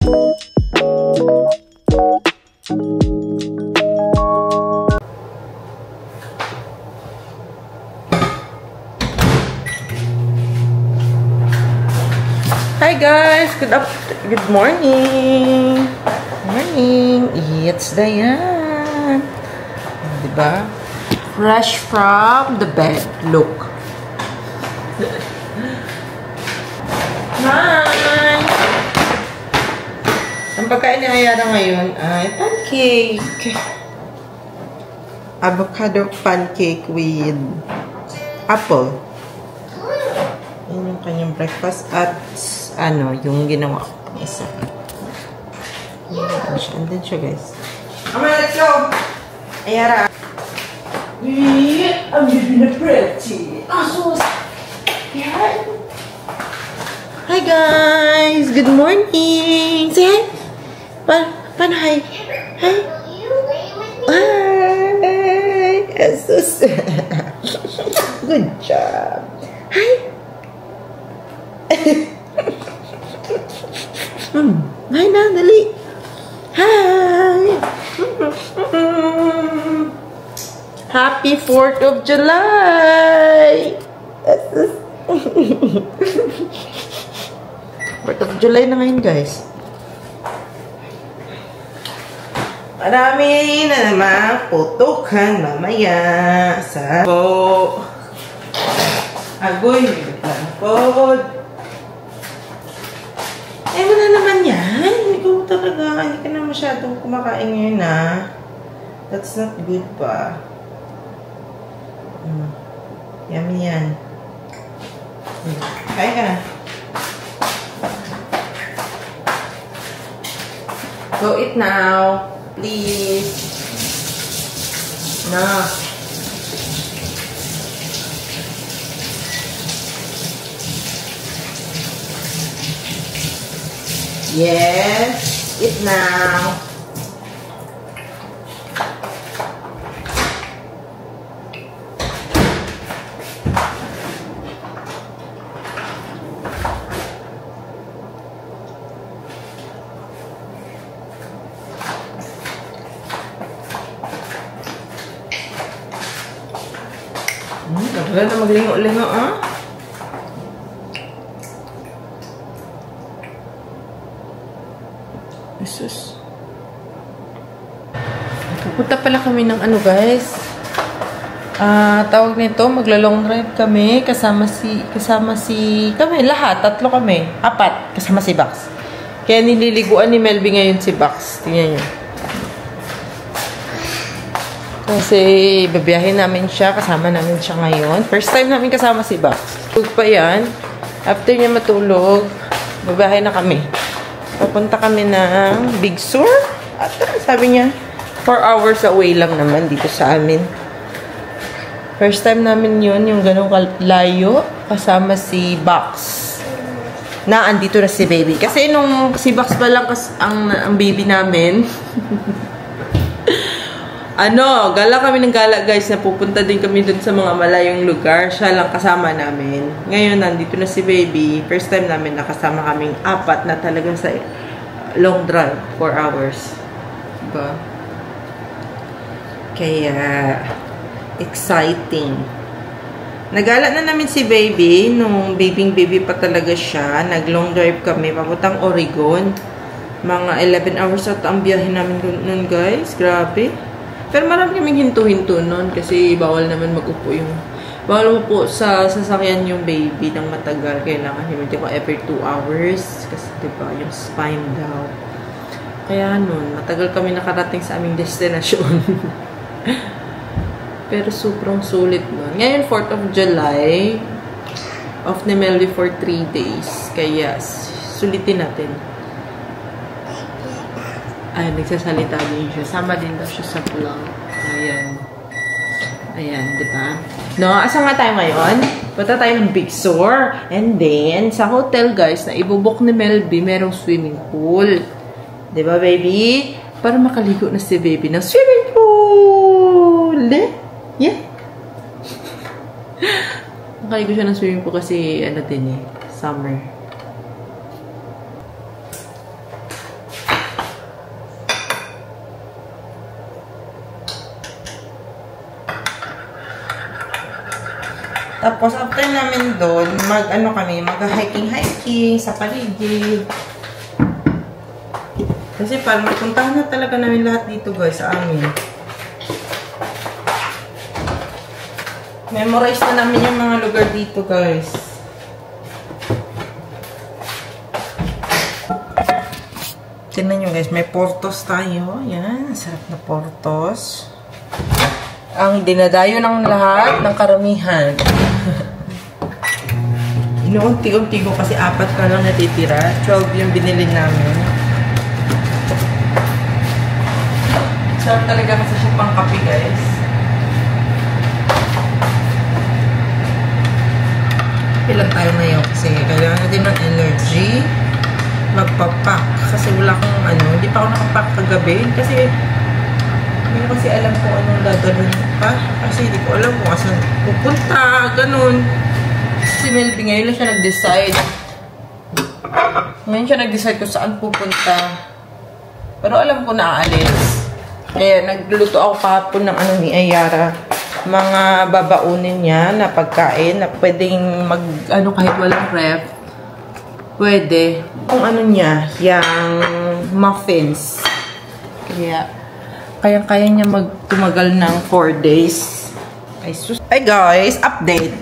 Hi guys, good morning. Morning. It's Diane. Diba? Fresh from the bed. Look. Hi. Ang pagkain ni Ayara ngayon ay pancake. Avocado pancake with apple. Yan yung kanyang breakfast at ano, yung ginawa ko pang isa. Andun siya, guys. Mama, let's go! Ayara. I'm living a pretty. Hi, guys! Good morning! Say hi! Paano hi? Hi! Hi! Jesus! Good job! Hi! Hi na, dali. Hi. Happy 4th of July. 4th of July na ngayon, guys. Marami na naman putukan mamaya sa po. Agoy, pod. Eh, wala naman yan. Ikaw talaga. Hindi ka na masyadong kumakain ngayon, ha? That's not good pa. Yummy yan. Kain ka na. Go eat now. Please. No. Yes, eat now. Tagal na maglingo-lingo, ah. Jesus. Pupunta pala kami ng ano, guys. Tawag nito, magla-long drive kami kasama si kami lahat, 3 kami, 4 kasama si Bax. Kaya nililiguan ni Melby ngayon si Bax. Tingnan niyo. Kasi babiyahin namin siya, kasama namin siya ngayon. First time namin kasama si Bax. Tulog pa yan. After niya matulog, babiyahin na kami. Papunta kami ng Big Sur. At sabi niya, 4 hours away lang naman dito sa amin. First time namin yun, yung ganong layo, kasama si Bax. Na andito na si baby. Kasi nung si Bax pa lang ang baby namin, gala kami ng gala, guys, na pupunta din kami dun sa mga malayong lugar. Siya lang kasama namin. Ngayon, nandito na si baby. First time namin nakasama kaming 4 na talagang sa long drive, 4 hours. Diba? Kaya, exciting. Nagala na namin si baby. Nung baby pa talaga siya. Nag-long drive kami. Papuntang Oregon. Mga 11 hours at ang biyahe namin nun, guys. Grabe. Pero marami kaming hinto-hinto nun kasi bawal naman mag-upo yung bawal upo sa sasakyan yung baby ng matagal. Kailangan himiti ko every 2 hours kasi diba yung spine daw. Kaya nun, matagal kami nakarating sa aming destinasyon. Pero sobrang sulit nun. Ngayon, 4th of July, off ni Melby for 3 days. Kaya sulitin natin. Ay, nagsasalita din siya. Sama din daw siya sa vlog. Ayan. Ayan, di ba? No, asa nga tayo ngayon? Punta tayo ng Big Sur. And then, sa hotel, guys, na ibubok ni Melby, merong swimming pool. Di ba, baby? Para makaligo na si baby ng swimming pool. Yeah. Makaligo siya ng swimming pool kasi, ano din eh, summer. Tapos, after namin doon, mag-hiking sa paligid. Kasi parang magpuntahan na talaga namin lahat dito, guys, sa amin. Memorize na namin yung mga lugar dito, guys. Tignan nyo, guys, may portos tayo. Yan, sarap na portos. Ang dinadayo ng lahat ng karamihan. Inuunti-unti ko kasi 4 ka lang natitira. 12 yung binili namin. Sarap talaga kasi siya pang kape, guys. Ilan tayo ngayon kasi kailangan natin ng energy. Magpapak. Kasi wala akong hindi pa ako nakapak kagabi. Kasi hindi ko kasi alam kung anong dadalhin pa. Kasi hindi ko alam kung asan pupunta. Ganun. Si Melby ngayon lang siya nag-decide. Ngayon siya nag-decide kung saan pupunta. Pero alam ko na aalis. Kaya nagluto ako kahapon ng ni Ayara. Mga babaunin niya na pagkain na pwedeng kahit walang ref. Pwede. Kung niya, yung muffins. Kaya, kaya niya tumagal ng 4 days. Ay guys, update.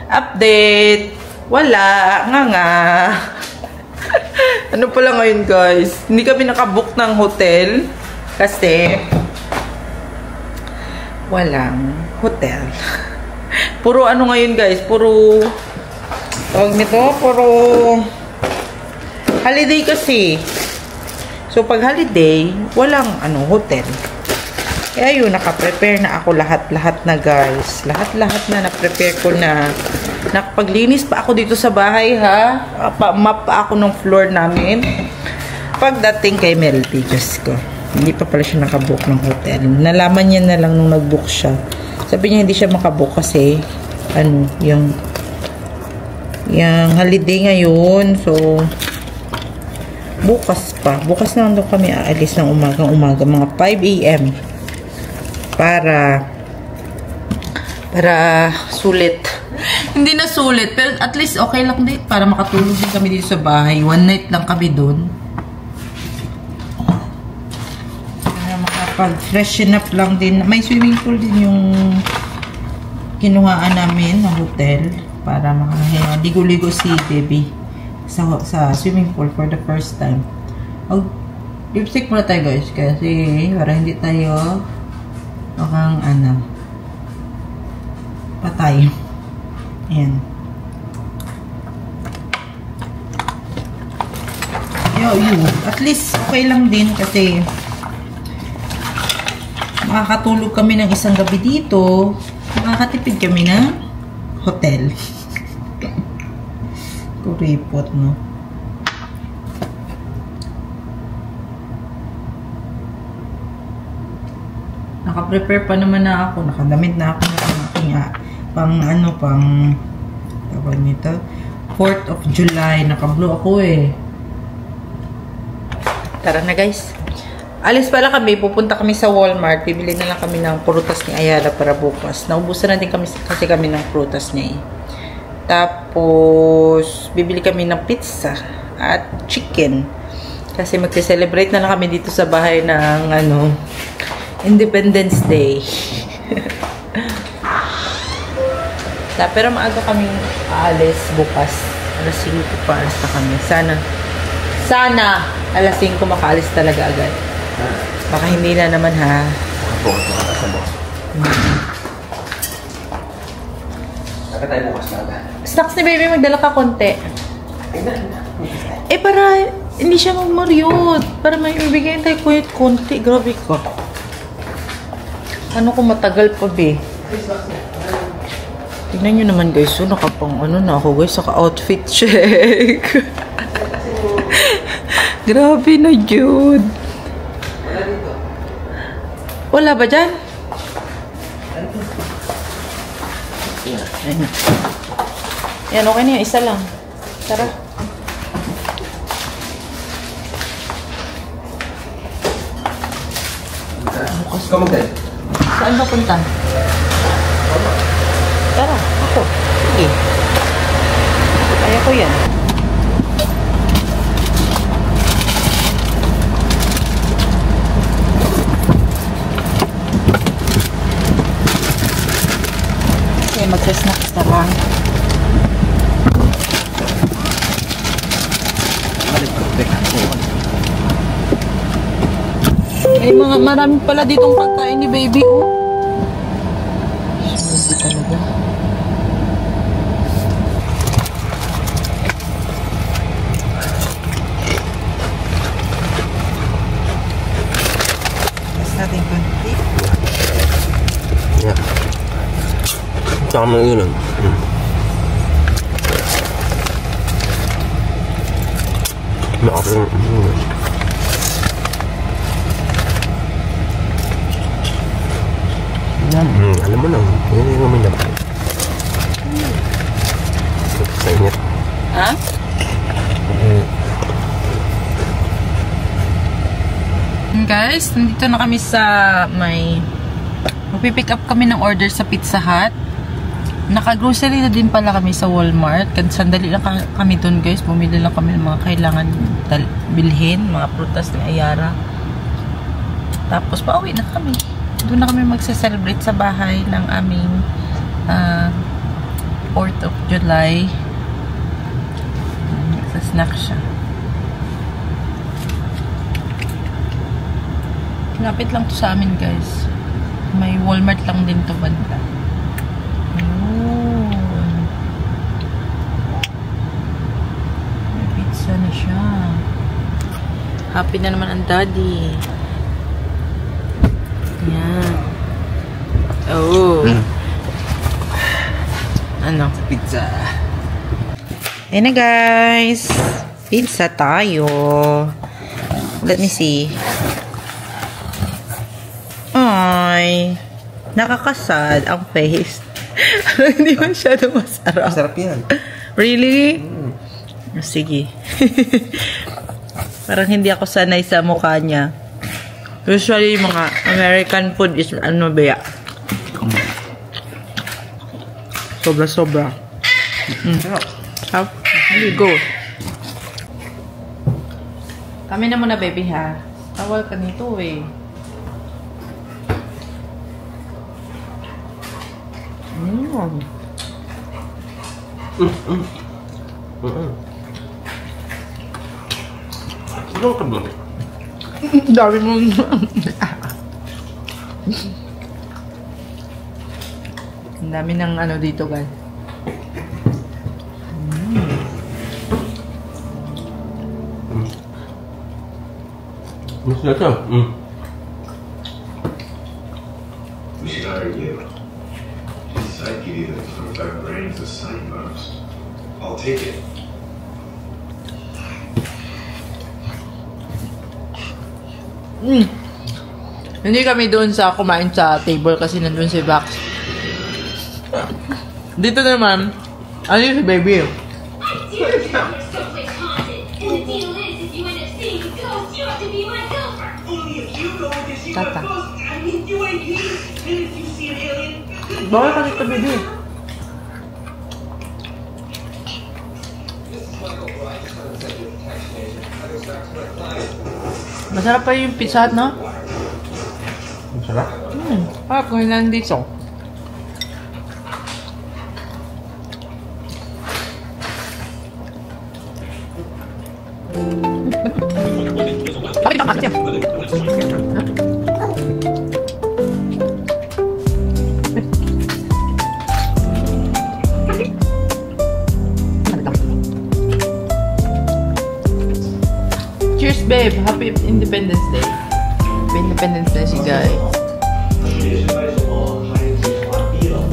Update. Wala. Nga. Ano pala ngayon guys? Hindi kami nakabook ng hotel. Kasi, walang hotel. Puro ngayon guys? Puro holiday kasi. So, pag holiday, walang hotel. Kaya yun, naka-prepare na ako lahat-lahat na guys. Lahat-lahat na na-prepare ko na. Nakapaglinis pa ako dito sa bahay ha. Map pa ako ng floor namin. Pagdating kay Melty, Diyos ko. Hindi pa pala siya nakabook ng hotel. Nalaman niya na lang nung nagbook siya. Sabi niya hindi siya makabook kasi yung holiday ngayon. So, bukas pa. Bukas na doon kami aalis ng umaga. Mga 5 AM. Para sulit. Hindi na sulit. Pero at least okay lang din. Para makatulog din kami dito sa bahay. 1 night lang kami doon. Para makapag-freshen up lang din. May swimming pool din yung kinuhaan namin na hotel. Para makaligo-ligo si baby sa swimming pool for the first time. Lipstick muna tayo guys kasi para hindi tayo mukhang patay. Ayan. At least okay lang din kasi makakatulog kami ng isang gabi dito. Makakatipid kami ng hotel. Kuripot, no? Naka-prepare pa naman na ako. Nakadamit na ako ng aking tawag nito 4th of July. Naka-blue ako eh. Tara na guys. Alis pala kami. Pupunta kami sa Walmart. Bibili na lang kami ng prutas ni Ayala para bukas. Naubusan na din kami kasi kami ng prutas niya eh. Tapos, bibili kami ng pizza at chicken. Kasi magse-celebrate na lang kami dito sa bahay ng Independence Day. Pero maaga kaming aalis bukas. Alas 5 pa alis na kami. Sana alas 5 makaalis talaga agad. Baka hindi na naman ha. Saka tayo bukas na agad. Snacks ni baby, magdala ka konti. Para hindi siya magmaryot. Para may ibigay tayo konti. Grabe ko. Kung matagal pa, be? Tignan nyo naman, guys. So, nakapang na ako, guys. Saka outfit check. Grabe na, Jude. Wala ba dyan? Ayan. Yan, okay na yan. Isa lang. Tara. Bukas. Saan ba punta? Tara, ako. Kaya ko yan. Okay, magsasnacks na lang. Ay, marami pala ditong pagkain ni baby, oh. Hindi talaga. Mas natin konti. Ya. Sama yun lang. Alam mo na, yun yung naman dapat. Sa init. Ha? Guys, nandito na kami sa magpipick up kami ng order sa Pizza Hut. Naka-grocery na din pala kami sa Walmart. Sandali lang kami dun, guys. Bumili lang kami ng mga kailangan bilhin, mga prutas ni Ayara. Tapos pauwi na kami. Doon na kami magse-celebrate sa bahay ng aming 4th of July. Magsa-snack siya. Lapit lang to sa amin, guys. May Walmart lang din to banda. Ayun. May pizza na siya. Happy na naman ang daddy. Yan. Oh. Ano? Pizza. Ayan na, guys. Pizza tayo. Let me see. Ay. Nakakasad ang face. Hindi masyado masarap. Masarap yan. Really? Sige. Parang hindi ako sanay sa mukha niya. Usually, mga American food is ano ba ya? Sobra-sobra. How? Here you go. Kami na muna, baby, ha? Tawal ka nito, eh. Ano ka ba? Dami mo. Ang dami ng ano dito, guys. Masarap ka? We should hire you. Just I give you the 25 brains of sign bonus. I'll take it. Hindi kami doon sa kumain sa table kasi nandun si Vax. Dito naman, ano yung si baby? Tata. Bawal ka dito, baby. Masarap pa yung Pizza Hut, no? Masarap? Harap kung nandito. Bakit ang siya? Cheers, babe. Happy Independence Day. Happy Independence Day, si guy.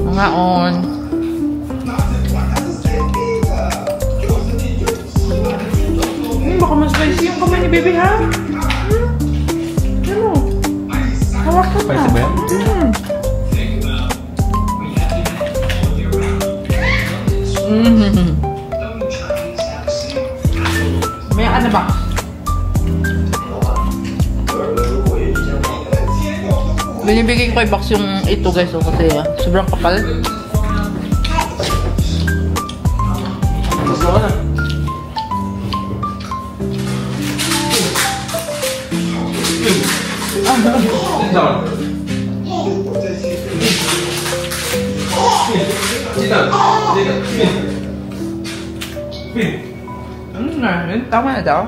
Mga on. Baka mas spicy yung kamay ni baby, ha? Ano? Hawak ka pa. Spicy ba yan? May ano ba? Binibigay ko kay Box yung ito, guys, kasi sobrang kapal. Tama na daw.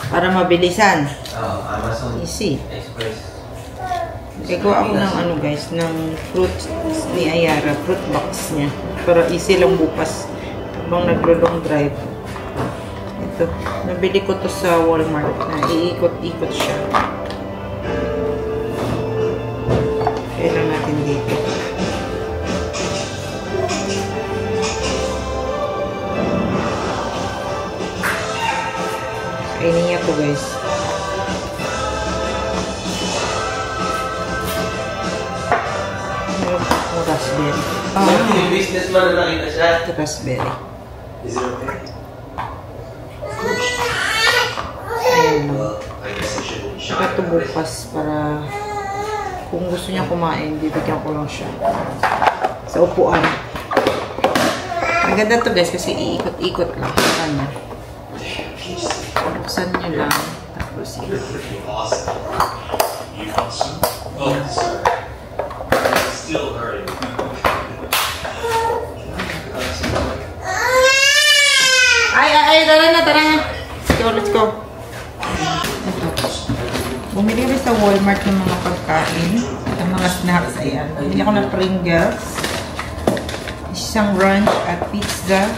Para mabilisan. Amazon Easy. Express. Gagawa ako ng ano guys, ng fruit ni Ayara, fruit box niya. Para easy lang bukas habang naglo-long drive. Ito, nabili ko to sa Walmart na iikot-ikot siya. Kaya lang natin dito. Kainin niya to guys. Raspberry. Yung businessman na nakita siya. Raspberry. Is it okay? Ayan. I guess I shouldn't be Saka ito bukas para kung gusto niya kumain, bibigyan ko lang siya. Sa upuan. Maganda to guys kasi iikot-ikot lang sa kanya. Buksan niyo lang. Tapos awesome. You awesome? Oh, sir. Still hurting. Ay, tara na. Let's go. Ito. Bumili kami sa Walmart ng mga pagkain. Ng mga snacks. Ayan. Bumili ako ng Pringles. Isang ranch at pizza.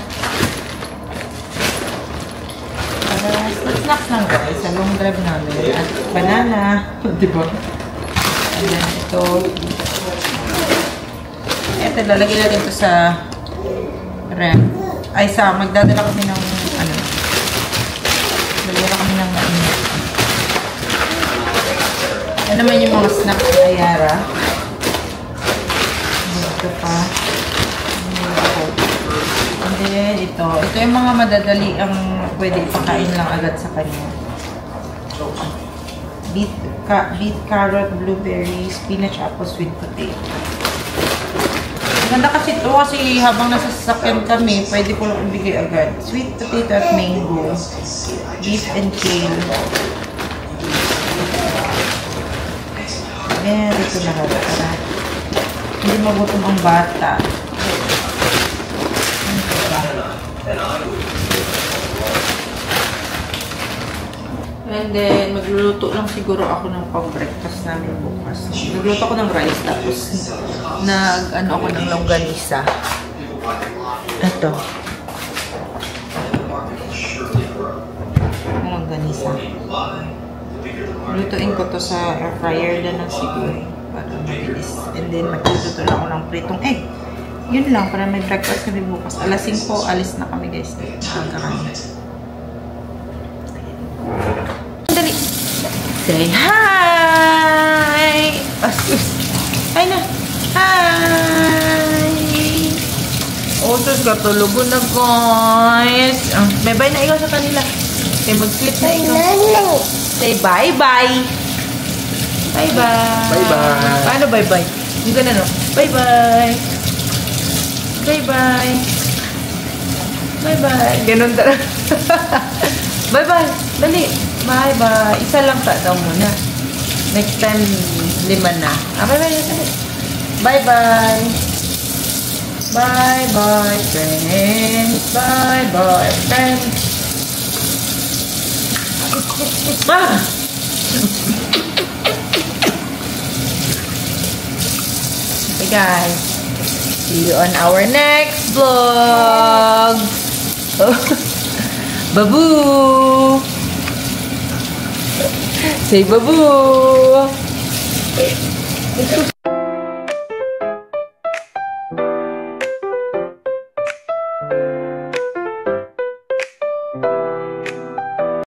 Snacks lang guys. Sa long drive namin. At banana. Diba? Ayan. Ito. Ito. Lalagyan natin ito sa ref. Ay, magdadala kami ng ano. Magdadala kami ng mainit. Yan naman yung mga snacks ng Ayara. Ito pa. And then, ito. Ito yung mga madadali ang pwede ipakain lang agad sa kanya. Beet, carrot, blueberry, spinach, apple, sweet potato. Ganda kasi ito kasi habang nasa sasakyan kami, pwede ko lang ibigay agad. Sweet potato at mango. Beef and kale. Ayan, ito lahat. Para hindi magutom ang bata. And then, magluluto lang siguro ako ng pang-breakfast namin bukas. Nagluto ako ng rice, tapos nag-ano ako ng longganisa. Ito. Longganisa. Lutuin ko to sa air fryer na lang siguro. Para mabilis. And then, magluluto lang ako ng pritong egg. Yun lang, para may breakfast kami bukas. Alas 5, alis na kami guys. Aga kami. Dali. Say hi! Asus. Hi na. Hi! Osos ka, tulugo na guys. Bye-bye na ikaw sa kanila. Okay, mag-sleep na ikaw. Say bye-bye. Bye-bye. Bye-bye. Paano bye-bye? Yung ganun, no? Bye-bye. Bye-bye. Bye-bye. Ganun talaga. Bye-bye. Dali. Bye-bye. Isa lang ta daw muna. Next time, 5 na. Bye-bye. Bye-bye. Bye-bye, friends. Bye-bye, friends. Ah! Okay, guys. See you on our next vlog. Babu. Say babu.